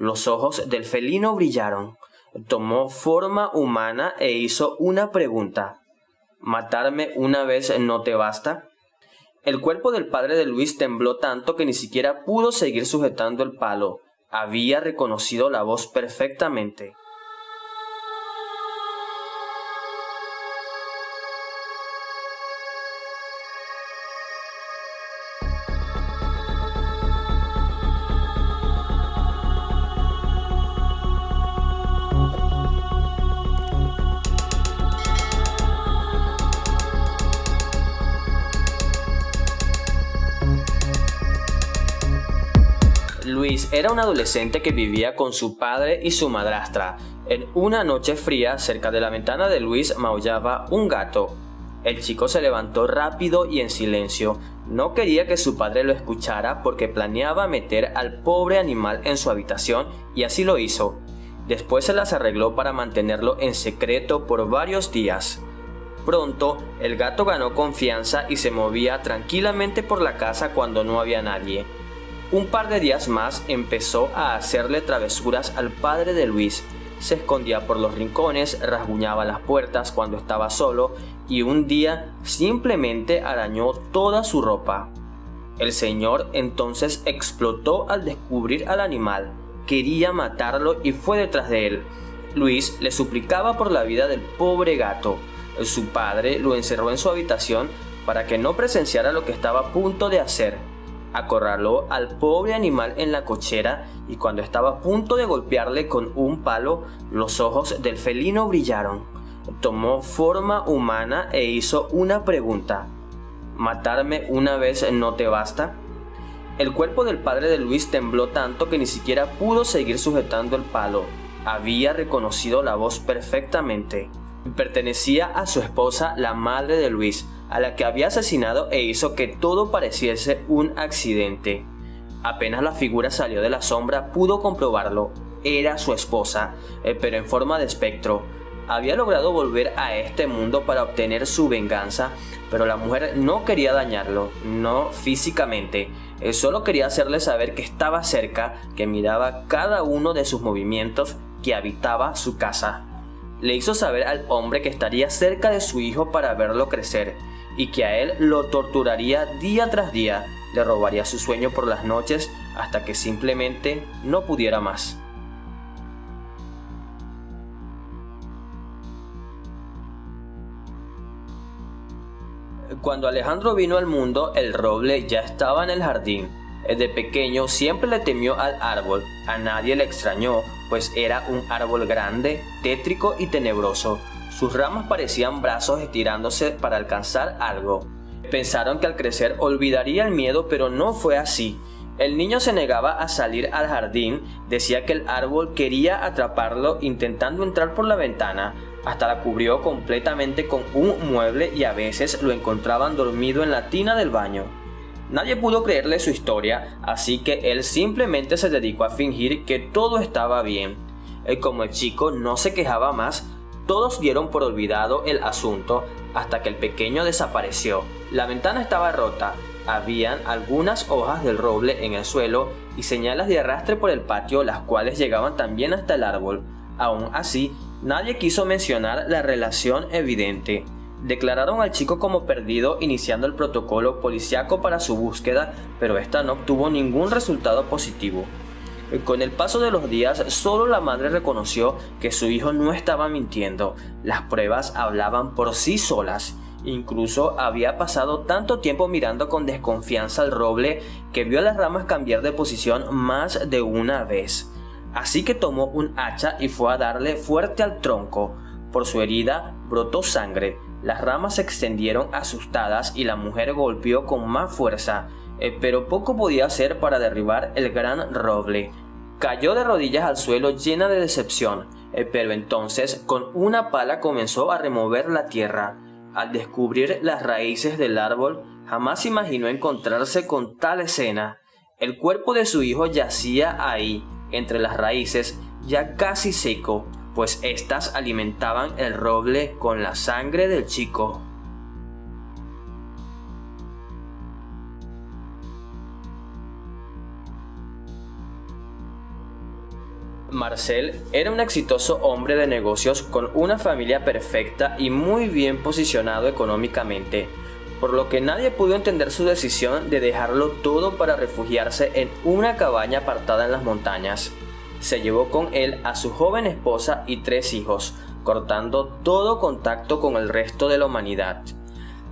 los ojos del felino brillaron. Tomó forma humana e hizo una pregunta. ¿Matarme una vez no te basta? El cuerpo del padre de Luis tembló tanto que ni siquiera pudo seguir sujetando el palo. Había reconocido la voz perfectamente. Luis era un adolescente que vivía con su padre y su madrastra. En una noche fría, cerca de la ventana de Luis maullaba un gato. El chico se levantó rápido y en silencio. No quería que su padre lo escuchara porque planeaba meter al pobre animal en su habitación y así lo hizo. Después se las arregló para mantenerlo en secreto por varios días. Pronto, el gato ganó confianza y se movía tranquilamente por la casa cuando no había nadie. Un par de días más empezó a hacerle travesuras al padre de Luis. Se escondía por los rincones, rasguñaba las puertas cuando estaba solo y un día simplemente arañó toda su ropa. El señor entonces explotó al descubrir al animal. Quería matarlo y fue detrás de él. Luis le suplicaba por la vida del pobre gato. Su padre lo encerró en su habitación para que no presenciara lo que estaba a punto de hacer. Acorraló al pobre animal en la cochera y cuando estaba a punto de golpearle con un palo, los ojos del felino brillaron. Tomó forma humana e hizo una pregunta. ¿Matarme una vez no te basta? El cuerpo del padre de Luis tembló tanto que ni siquiera pudo seguir sujetando el palo. Había reconocido la voz perfectamente. Pertenecía a su esposa, la madre de Luis, a la que había asesinado e hizo que todo pareciese un accidente. Apenas la figura salió de la sombra, pudo comprobarlo. Era su esposa, pero en forma de espectro. Había logrado volver a este mundo para obtener su venganza, pero la mujer no quería dañarlo, no físicamente. Solo quería hacerle saber que estaba cerca, que miraba cada uno de sus movimientos, que habitaba su casa. Le hizo saber al hombre que estaría cerca de su hijo para verlo crecer y que a él lo torturaría día tras día, le robaría su sueño por las noches hasta que simplemente no pudiera más. Cuando Alejandro vino al mundo, el roble ya estaba en el jardín. De pequeño siempre le temió al árbol, a nadie le extrañó, pues era un árbol grande, tétrico y tenebroso. Sus ramas parecían brazos estirándose para alcanzar algo. Pensaron que al crecer olvidaría el miedo, pero no fue así. El niño se negaba a salir al jardín, decía que el árbol quería atraparlo intentando entrar por la ventana. Hasta la cubrió completamente con un mueble y a veces lo encontraban dormido en la tina del baño. Nadie pudo creerle su historia, así que él simplemente se dedicó a fingir que todo estaba bien. Como el chico no se quejaba más, todos dieron por olvidado el asunto hasta que el pequeño desapareció. La ventana estaba rota, habían algunas hojas del roble en el suelo y señales de arrastre por el patio, las cuales llegaban también hasta el árbol. Aún así, nadie quiso mencionar la relación evidente. Declararon al chico como perdido, iniciando el protocolo policíaco para su búsqueda, pero esta no obtuvo ningún resultado positivo. Con el paso de los días, solo la madre reconoció que su hijo no estaba mintiendo. Las pruebas hablaban por sí solas. Incluso había pasado tanto tiempo mirando con desconfianza al roble que vio las ramas cambiar de posición más de una vez. Así que tomó un hacha y fue a darle fuerte al tronco. Por su herida brotó sangre. Las ramas se extendieron asustadas y la mujer golpeó con más fuerza, pero poco podía hacer para derribar el gran roble. Cayó de rodillas al suelo llena de decepción, pero entonces con una pala comenzó a remover la tierra. Al descubrir las raíces del árbol, jamás imaginó encontrarse con tal escena. El cuerpo de su hijo yacía ahí, entre las raíces, ya casi seco, pues éstas alimentaban el roble con la sangre del chico. Marcel era un exitoso hombre de negocios con una familia perfecta y muy bien posicionado económicamente, por lo que nadie pudo entender su decisión de dejarlo todo para refugiarse en una cabaña apartada en las montañas. Se llevó con él a su joven esposa y 3 hijos, cortando todo contacto con el resto de la humanidad.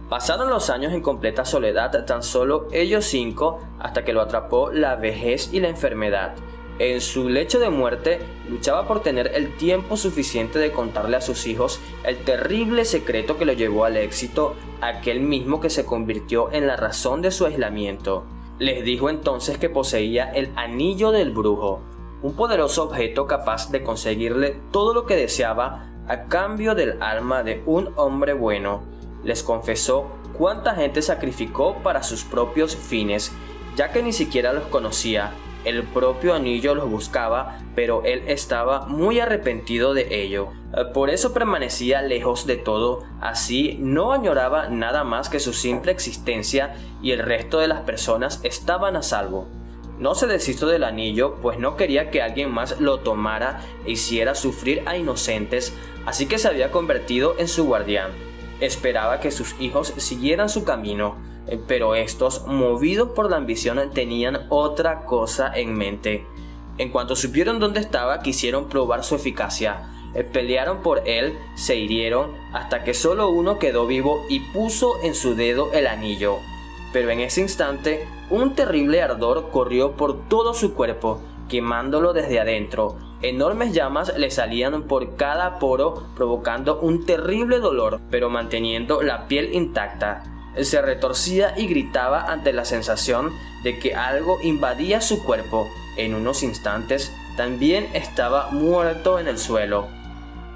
Pasaron los años en completa soledad, tan solo ellos 5, hasta que lo atrapó la vejez y la enfermedad. En su lecho de muerte, luchaba por tener el tiempo suficiente de contarle a sus hijos el terrible secreto que lo llevó al éxito, aquel mismo que se convirtió en la razón de su aislamiento. Les dijo entonces que poseía el anillo del brujo, un poderoso objeto capaz de conseguirle todo lo que deseaba a cambio del alma de un hombre bueno. Les confesó cuánta gente sacrificó para sus propios fines, ya que ni siquiera los conocía. El propio anillo los buscaba, pero él estaba muy arrepentido de ello. Por eso permanecía lejos de todo, así no añoraba nada más que su simple existencia y el resto de las personas estaban a salvo. No se deshizo del anillo, pues no quería que alguien más lo tomara e hiciera sufrir a inocentes, así que se había convertido en su guardián. Esperaba que sus hijos siguieran su camino, pero estos, movidos por la ambición, tenían otra cosa en mente. En cuanto supieron dónde estaba, quisieron probar su eficacia. Pelearon por él, se hirieron, hasta que solo uno quedó vivo y puso en su dedo el anillo. Pero en ese instante, un terrible ardor corrió por todo su cuerpo, quemándolo desde adentro. Enormes llamas le salían por cada poro, provocando un terrible dolor, pero manteniendo la piel intacta. Se retorcía y gritaba ante la sensación de que algo invadía su cuerpo. En unos instantes también estaba muerto en el suelo.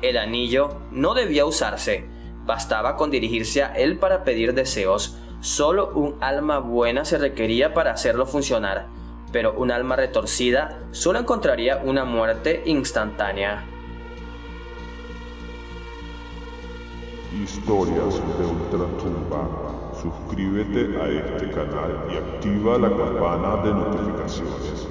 El anillo no debía usarse. Bastaba con dirigirse a él para pedir deseos. Solo un alma buena se requería para hacerlo funcionar, pero un alma retorcida solo encontraría una muerte instantánea. Historias de Ultratumba. Suscríbete a este canal y activa la campana de notificaciones.